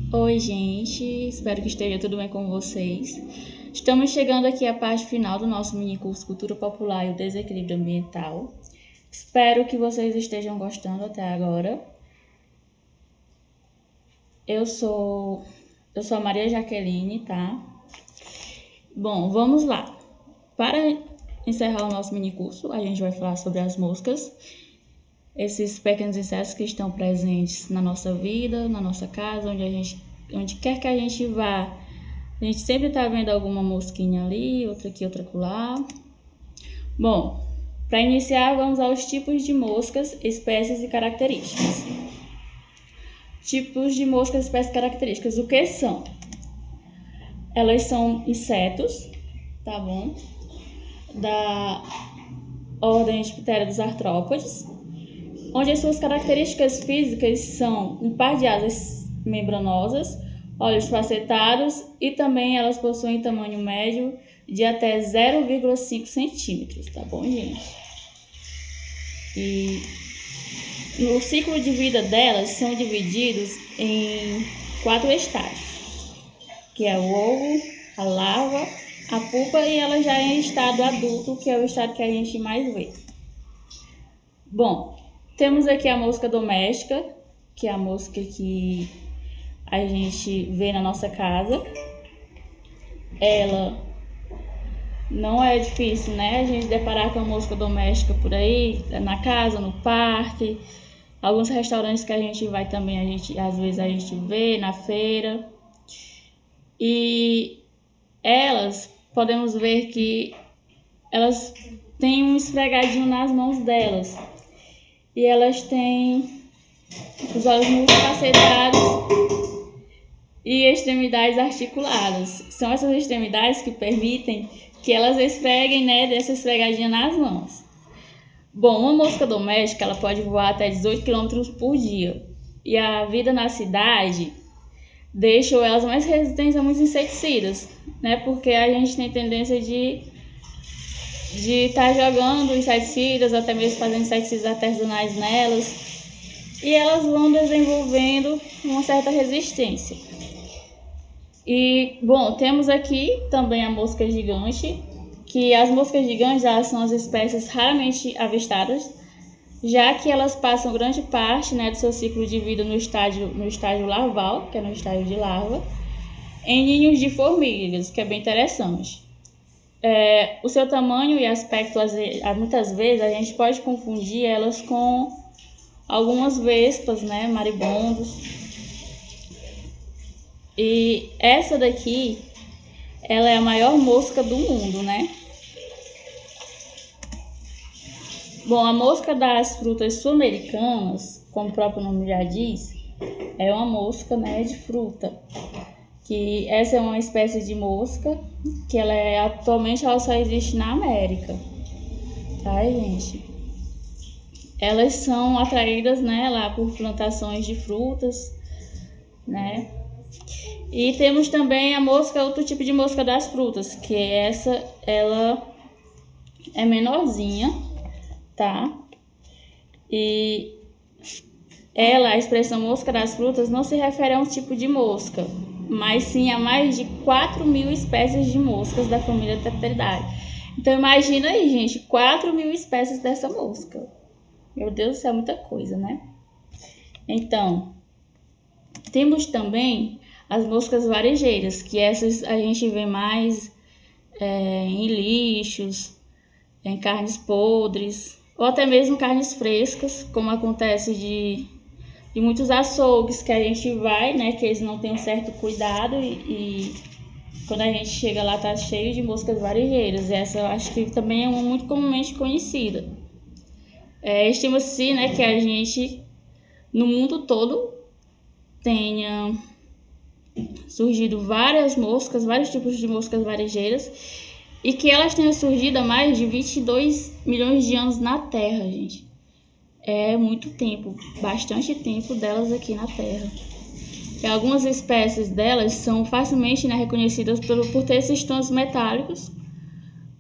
Oi, gente, espero que esteja tudo bem com vocês. Estamos chegando aqui à parte final do nosso mini curso Cultura Popular e o Desequilíbrio Ambiental. Espero que vocês estejam gostando até agora. Eu sou a Maria Jaqueline, tá? Bom, vamos lá. Para encerrar o nosso mini curso, a gente vai falar sobre as moscas, esses pequenos insetos que estão presentes na nossa vida, na nossa casa, onde quer que a gente vá. A gente sempre tá vendo alguma mosquinha ali, outra aqui, outra acolá. Bom, para iniciar, vamos aos tipos de moscas, espécies e características. Tipos de moscas, espécies e características. O que são? Elas são insetos, tá bom? Da ordem Diptera dos artrópodes, onde as suas características físicas são um par de asas membranosas, olhos facetados e também elas possuem tamanho médio de até 0,5 centímetros, tá bom, gente? E no ciclo de vida delas são divididos em 4 estágios, que é o ovo, a larva, a pupa e ela já é em estado adulto, que é o estado que a gente mais vê. Bom, temos aqui a mosca doméstica, que é a mosca que a gente vê na nossa casa. Ela não é difícil, né? A gente deparar com a mosca doméstica por aí, na casa, no parque, alguns restaurantes que a gente vai também, às vezes a gente vê na feira. E elas, podemos ver que elas têm um esfregadinho nas mãos delas. E elas têm os olhos multifacetados e extremidades articuladas. São essas extremidades que permitem que elas esfreguem, né, dessa esfregadinha nas mãos. Bom, uma mosca doméstica ela pode voar até 18 km por dia. E a vida na cidade deixa elas mais resistentes a muitos inseticidas, né? Porque a gente tem tendência de estar jogando inseticidas, até mesmo fazendo inseticidas artesanais nelas. E elas vão desenvolvendo uma certa resistência. E, bom, temos aqui também a mosca gigante, que as moscas gigantes elas são as espécies raramente avistadas, já que elas passam grande parte, né, do seu ciclo de vida no estágio larval, que é no estágio de larva, em ninhos de formigas, que é bem interessante. O seu tamanho e aspecto, muitas vezes, a gente pode confundir elas com algumas vespas, né, maribondos. E essa daqui, ela é a maior mosca do mundo, né? Bom, a mosca das frutas sul-americanas, como o próprio nome já diz, é uma mosca, né, de fruta. Que essa é uma espécie de mosca que atualmente ela só existe na América, tá, gente? Elas são atraídas, né, lá por plantações de frutas, né? E temos também a mosca, outro tipo de mosca das frutas, que ela é menorzinha, tá? E a expressão mosca das frutas não se refere a um tipo de mosca, mas sim a mais de 4.000 espécies de moscas da família Tetraeridae. Então imagina aí, gente, 4.000 espécies dessa mosca. Meu Deus do céu, muita coisa, né? Então, temos também as moscas varejeiras, que essas a gente vê mais em lixos, em carnes podres, ou até mesmo carnes frescas, como acontece de muitos açougues que a gente vai, né, que eles não têm um certo cuidado e quando a gente chega lá tá cheio de moscas varejeiras. Essa eu acho que também é uma muito comumente conhecida. Estima-se, né, que a gente, no mundo todo, tenha surgido vários tipos de moscas varejeiras e que elas tenham surgido há mais de 22 milhões de anos na Terra, gente. É muito tempo, bastante tempo delas aqui na Terra. E algumas espécies delas são facilmente, né, reconhecidas por ter esses tons metálicos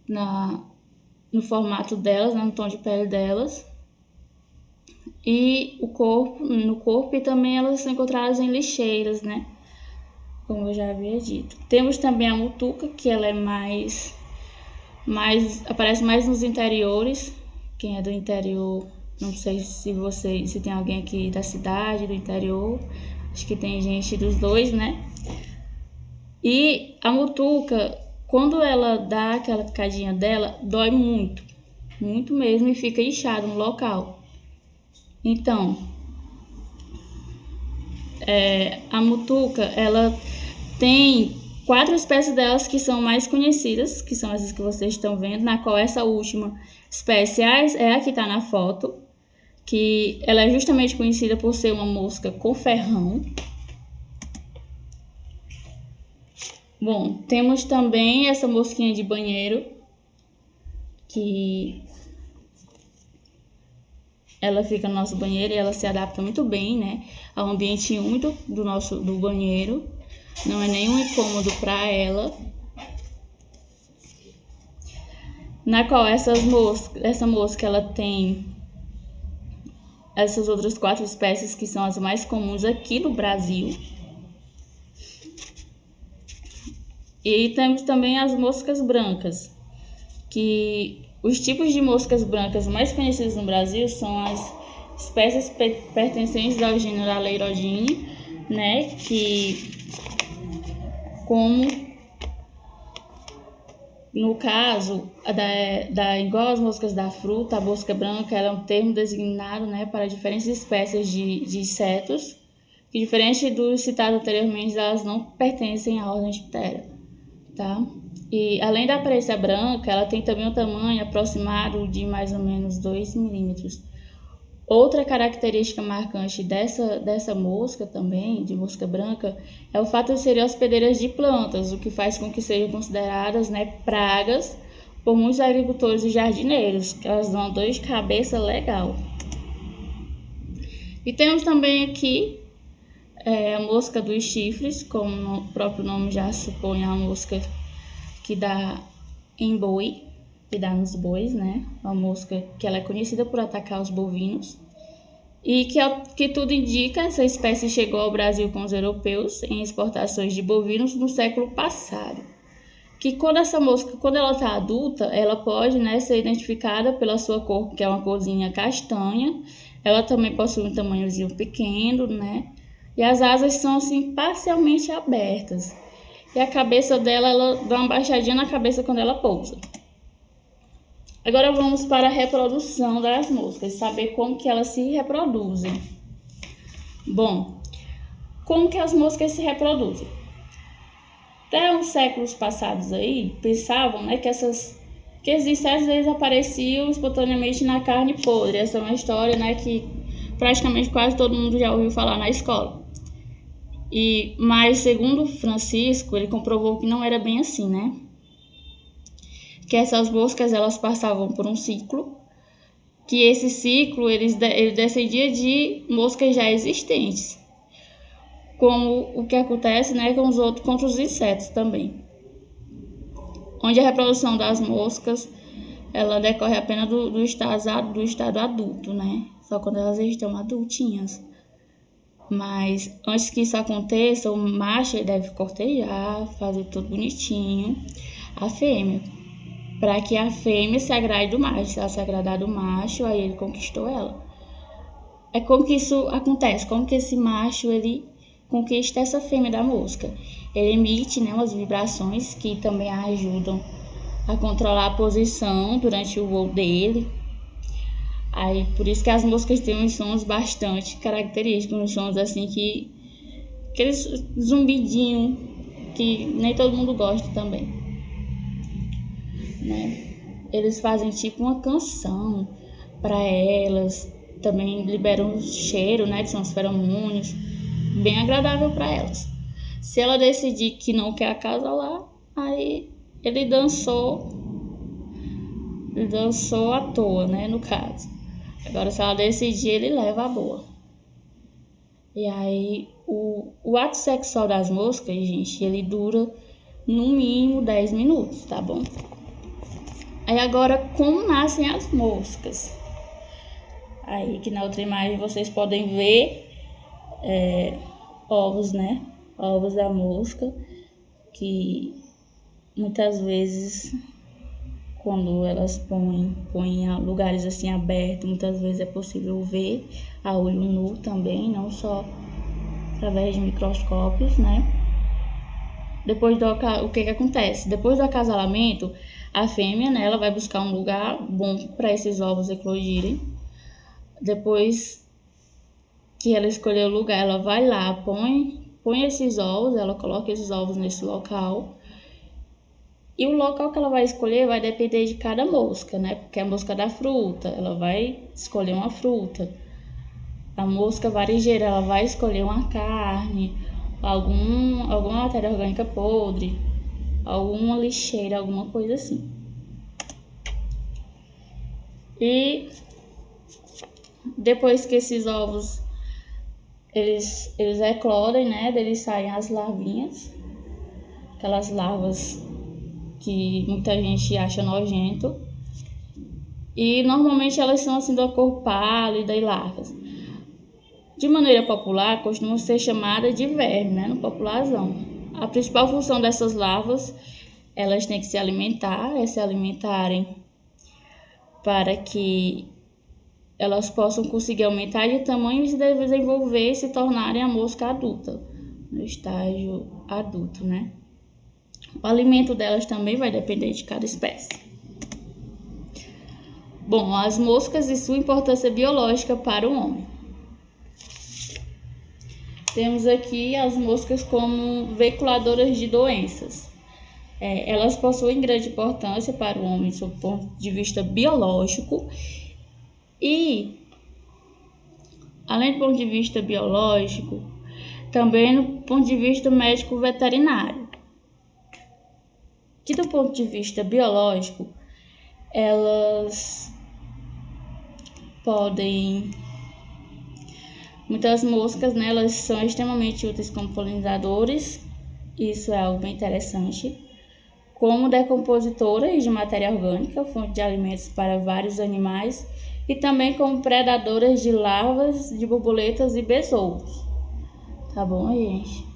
no formato delas, né, no tom de pele delas. E no corpo e também elas são encontradas em lixeiras, né? como eu já havia dito. Temos também a mutuca, que ela é aparece mais nos interiores. Quem é do interior, não sei se tem alguém aqui da cidade, do interior, acho que tem gente dos dois, né? E a mutuca, quando ela dá aquela picadinha dela, dói muito, muito mesmo, e fica inchado no local. Então, a mutuca, ela tem 4 espécies delas que são mais conhecidas, que são essas que vocês estão vendo, na qual essa última espécie é a que está na foto, que ela é justamente conhecida por ser uma mosca com ferrão. Bom, temos também essa mosquinha de banheiro, que ela fica no nosso banheiro e ela se adapta muito bem, né, ao ambiente úmido do banheiro. Não é nenhum incômodo para ela. Na qual essa mosca ela tem essas outras 4 espécies que são as mais comuns aqui no Brasil. E temos também as moscas brancas, que os tipos de moscas brancas mais conhecidos no Brasil são as espécies pertencentes ao gênero Aleirodine, né, que como no caso igual as moscas da fruta, a mosca branca ela é um termo designado, né, para diferentes espécies de insetos, que diferente dos citados anteriormente, elas não pertencem à ordem Diptera, tá? E além da aparência branca, ela tem também um tamanho aproximado de mais ou menos 2 milímetros. Outra característica marcante dessa mosca também, de mosca branca, é o fato de serem hospedeiras de plantas, o que faz com que sejam consideradas, né, pragas por muitos agricultores e jardineiros, que elas dão uma dor de cabeça legal. E temos também aqui a mosca dos chifres, como o próprio nome já supõe, a mosca que dá em boi, que dá nos bois, né? Uma mosca que ela é conhecida por atacar os bovinos. E que tudo indica, essa espécie chegou ao Brasil com os europeus em exportações de bovinos no século passado. Que quando essa mosca, quando ela está adulta, ela pode, né, ser identificada pela sua cor, que é uma corzinha castanha. Ela também possui um tamanhozinho pequeno, né? E as asas são assim parcialmente abertas. E a cabeça dela, ela dá uma baixadinha na cabeça quando ela pousa. Agora vamos para a reprodução das moscas, saber como que elas se reproduzem. Bom, como que as moscas se reproduzem? Até uns séculos passados aí, pensavam, né, que esses insetos eles apareciam espontaneamente na carne podre. Essa é uma história, né, que praticamente quase todo mundo já ouviu falar na escola. Mas segundo Francisco, ele comprovou que não era bem assim, né? Que essas moscas elas passavam por um ciclo, que esse ciclo ele descendia de moscas já existentes, como o que acontece, né, com os insetos também, onde a reprodução das moscas ela decorre apenas do estado adulto, né? Só quando elas estão adultinhas. Mas antes que isso aconteça, o macho deve cortejar, fazer tudo bonitinho, a fêmea, para que a fêmea se agrade do macho. Se ela se agradar do macho, aí ele conquistou ela. É como que isso acontece? Como que esse macho ele conquista essa fêmea da mosca? Ele emite, né, umas vibrações que também ajudam a controlar a posição durante o voo dele. Aí, por isso que as moscas têm uns sons bastante característicos, uns sons assim que aqueles zumbidinho que nem todo mundo gosta também, né? Eles fazem tipo uma canção para elas, também liberam um cheiro, né, que são os feromônios, bem agradável para elas. Se ela decidir que não quer acasalar, aí ele dançou à toa, né, no caso. Agora, se ela decidir, ele leva a boa. E aí, o ato sexual das moscas, gente, ele dura no mínimo 10 minutos, tá bom? Aí agora, como nascem as moscas? Aí, que na outra imagem vocês podem ver ovos, né? ovos da mosca, que muitas vezes, quando elas põem em lugares assim abertos, muitas vezes é possível ver a olho nu também, não só através de microscópios, né? O que acontece? Depois do acasalamento, a fêmea, né, ela vai buscar um lugar bom para esses ovos eclodirem. Depois que ela escolher o lugar, ela vai lá, põe esses ovos, ela coloca esses ovos nesse local. E o local que ela vai escolher vai depender de cada mosca, né? Porque a mosca da fruta, ela vai escolher uma fruta. A mosca varejeira, ela vai escolher uma carne, alguma matéria orgânica podre, alguma lixeira, alguma coisa assim. E depois que esses ovos eles eclodem, né? Deles saem as larvinhas, aquelas larvas que muita gente acha nojento. E normalmente elas são assim da cor pálida e largas. De maneira popular, costumam ser chamadas de verme, né? No popularzão. A principal função dessas larvas, elas têm que se alimentarem para que elas possam conseguir aumentar de tamanho e se desenvolver e se tornarem a mosca adulta, no estágio adulto, né? O alimento delas também vai depender de cada espécie. Bom, as moscas e sua importância biológica para o homem. Temos aqui as moscas como veiculadoras de doenças. Elas possuem grande importância para o homem sob o ponto de vista biológico e, além do ponto de vista biológico, também no ponto de vista médico veterinário. Que do ponto de vista biológico, elas podem... Muitas moscas, né, elas são extremamente úteis como polinizadores, isso é algo bem interessante, como decompositoras de matéria orgânica, fonte de alimentos para vários animais, e também como predadoras de larvas de borboletas e besouros. Tá bom, gente?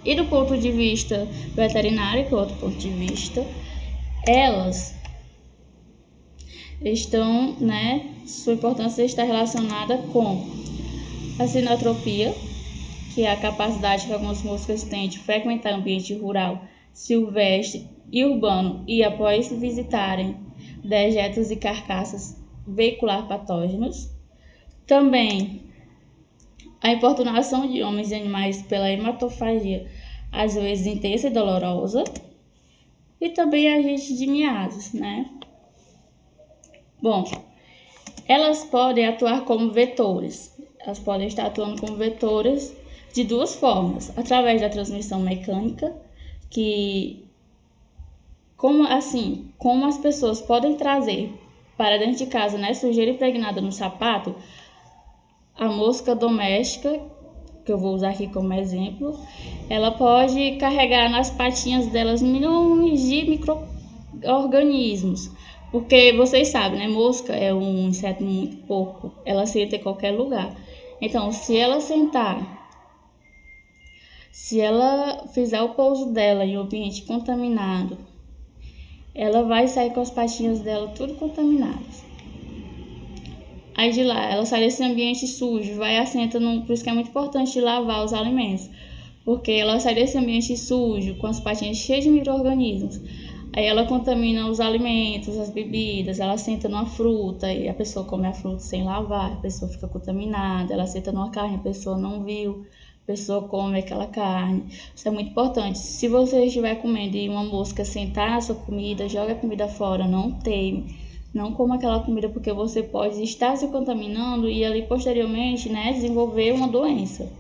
E do ponto de vista veterinário, que é outro ponto de vista, elas estão, né, sua importância está relacionada com a sinotropia, que é a capacidade que algumas moscas têm de frequentar ambiente rural, silvestre e urbano e, após visitarem dejetos e carcaças, veicular patógenos. Também a importunação de homens e animais pela hematofagia, às vezes intensa e dolorosa. E também agentes de miases, né? Bom, elas podem atuar como vetores. Elas podem estar atuando como vetores de duas formas, através da transmissão mecânica, que como as pessoas podem trazer para dentro de casa, né, sujeira impregnada no sapato, a mosca doméstica, que eu vou usar aqui como exemplo, ela pode carregar nas patinhas delas milhões de micro-organismos, porque vocês sabem, né, mosca é um inseto muito pouco, ela senta em qualquer lugar. Então, se ela fizer o pouso dela em um ambiente contaminado, ela vai sair com as patinhas dela tudo contaminadas. Aí de lá, ela sai desse ambiente sujo, vai e assenta por isso que é muito importante lavar os alimentos, porque ela sai desse ambiente sujo, com as patinhas cheias de micro-organismos. Aí ela contamina os alimentos, as bebidas, ela senta numa fruta e a pessoa come a fruta sem lavar, a pessoa fica contaminada, ela senta numa carne, a pessoa não viu, a pessoa come aquela carne. Isso é muito importante. Se você estiver comendo e uma mosca sentar na sua comida, joga a comida fora, não teme. Não coma aquela comida porque você pode estar se contaminando e ali posteriormente, né, desenvolver uma doença.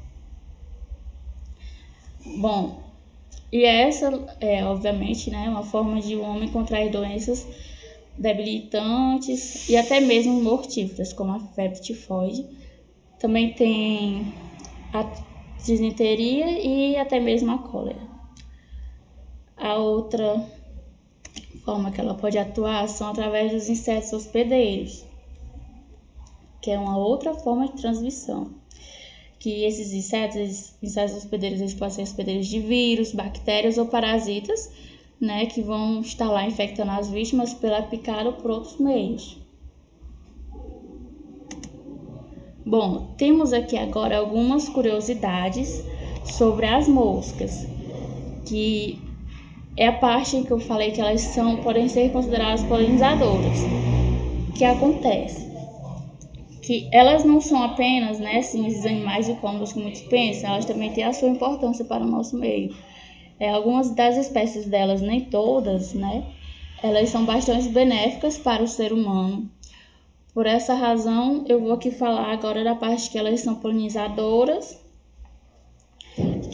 Bom, e essa é, obviamente, né, uma forma de um homem contrair doenças debilitantes e até mesmo mortíferas, como a febre tifoide. Também tem a disenteria e até mesmo a cólera. A outra forma que ela pode atuar são através dos insetos hospedeiros, que é uma outra forma de transmissão, que esses insetos hospedeiros, eles podem ser hospedeiros de vírus, bactérias ou parasitas, né, que vão estar lá infectando as vítimas pela picada ou por outros meios. Bom, temos aqui agora algumas curiosidades sobre as moscas, que é a parte em que eu falei que elas podem ser consideradas polinizadoras. O que acontece? Que elas não são apenas, né, assim, esses animais incômodos que muitos pensam, elas também têm a sua importância para o nosso meio. Algumas das espécies delas, nem todas, né, elas são bastante benéficas para o ser humano. Por essa razão, eu vou aqui falar agora da parte que elas são polinizadoras,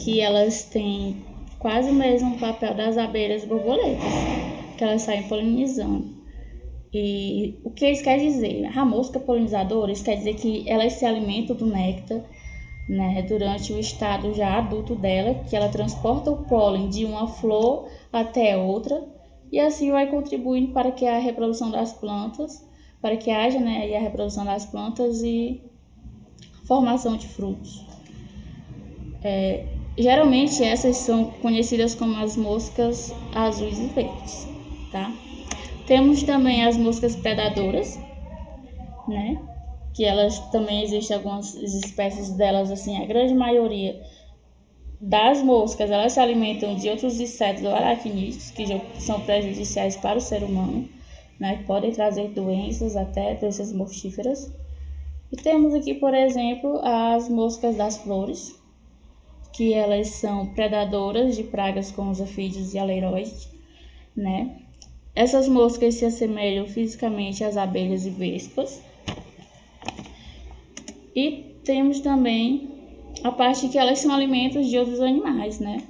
que elas têm quase o mesmo papel das abelhas e borboletas, que elas saem polinizando. E o que isso quer dizer? A mosca polinizadora, isso quer dizer que elas se alimentam do néctar, né, durante o estado já adulto dela, que ela transporta o pólen de uma flor até outra, e assim vai contribuindo para que a reprodução das plantas, para que haja, né, a reprodução das plantas e formação de frutos. Geralmente essas são conhecidas como as moscas azuis e verdes, tá? Temos também as moscas predadoras, né? Que elas também existem algumas espécies delas, assim, a grande maioria das moscas, elas se alimentam de outros insetos ou aracnídeos que são prejudiciais para o ser humano, né? Que podem trazer doenças, até doenças mortíferas. E temos aqui, por exemplo, as moscas das flores, que elas são predadoras de pragas como os afídeos e aleiroides, né? Essas moscas se assemelham fisicamente às abelhas e vespas. E temos também a parte que elas são alimentos de outros animais, né?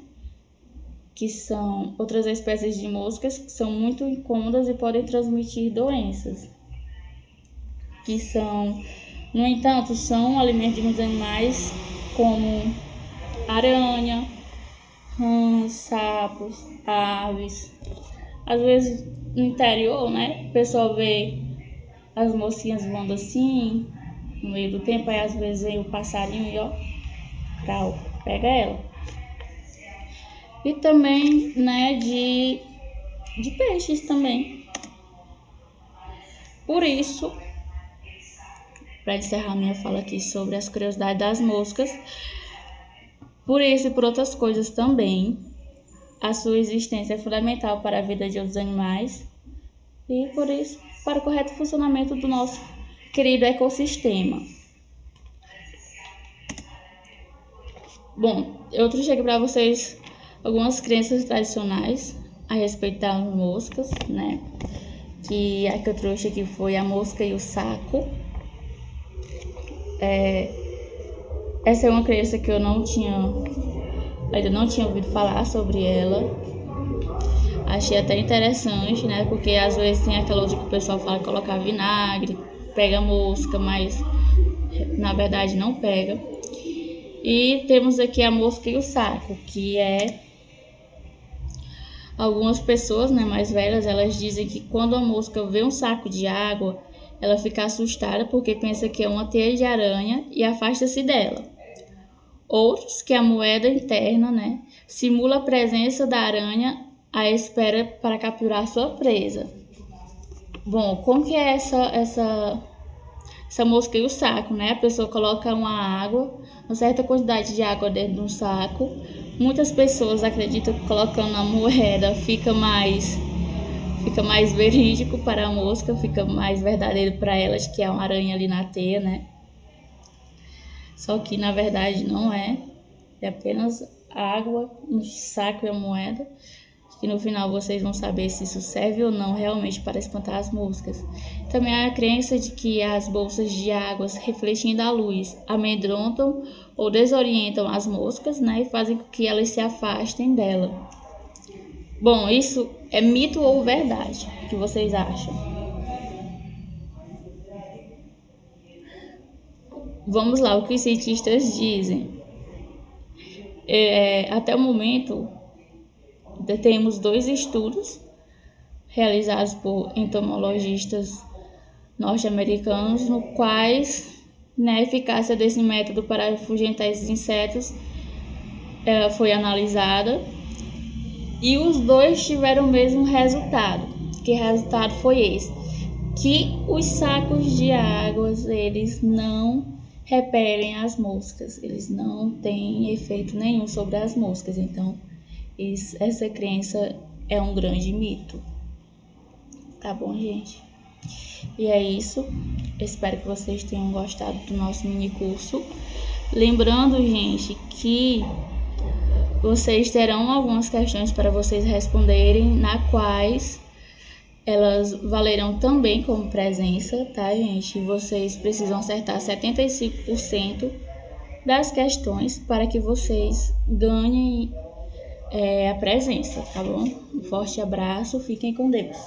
Que são outras espécies de moscas que são muito incômodas e podem transmitir doenças. No entanto, são alimentos de muitos animais como aranha, rãs, sapos, aves. Às vezes no interior, né, o pessoal vê as mosquinhas voando assim, no meio do tempo, aí às vezes vem o passarinho e ó, crau, pega ela. E também, né, de peixes também. Por isso, para encerrar minha fala aqui sobre as curiosidades das moscas, por isso e por outras coisas também, a sua existência é fundamental para a vida de outros animais e, por isso, para o correto funcionamento do nosso querido ecossistema. Bom, eu trouxe aqui para vocês algumas crenças tradicionais a respeito das moscas, né? Que a que eu trouxe aqui foi a mosca e o saco. Essa é uma crença que eu ainda não tinha ouvido falar sobre ela. Achei até interessante, né? Porque às vezes tem aquela outra que o pessoal fala colocar vinagre, pega mosca, mas na verdade não pega. E temos aqui a mosca e o saco, que é algumas pessoas, né, mais velhas, elas dizem que quando a mosca vê um saco de água, ela fica assustada porque pensa que é uma teia de aranha e afasta-se dela. Outros que a moeda interna, né, simula a presença da aranha à espera para capturar sua presa. Bom, como que é essa mosca e o saco, né? A pessoa coloca uma certa quantidade de água dentro de um saco. Muitas pessoas acreditam que colocando a moeda fica mais verídico para a mosca, fica mais verdadeiro para elas, que é uma aranha ali na teia, né? Só que na verdade não é. É apenas água, um saco e a moeda. Que no final vocês vão saber se isso serve ou não realmente para espantar as moscas. Também há a crença de que as bolsas de águas refletindo a luz amedrontam ou desorientam as moscas, né, e fazem com que elas se afastem dela. Bom, isso é mito ou verdade? O que vocês acham? Vamos lá, o que os cientistas dizem. Até o momento, temos 2 estudos realizados por entomologistas norte-americanos, né, a eficácia desse método para afugentar esses insetos foi analisada e os dois tiveram o mesmo resultado. Que resultado foi esse? Que os sacos de águas, eles não repelem as moscas, eles não têm efeito nenhum sobre as moscas. Então, essa crença é um grande mito. Tá bom, gente? E é isso. Espero que vocês tenham gostado do nosso mini curso. Lembrando, gente, que vocês terão algumas questões para vocês responderem, na quais elas valerão também como presença, tá, gente? Vocês precisam acertar 75% das questões para que vocês ganhem a presença, tá bom? Um forte abraço, fiquem com Deus.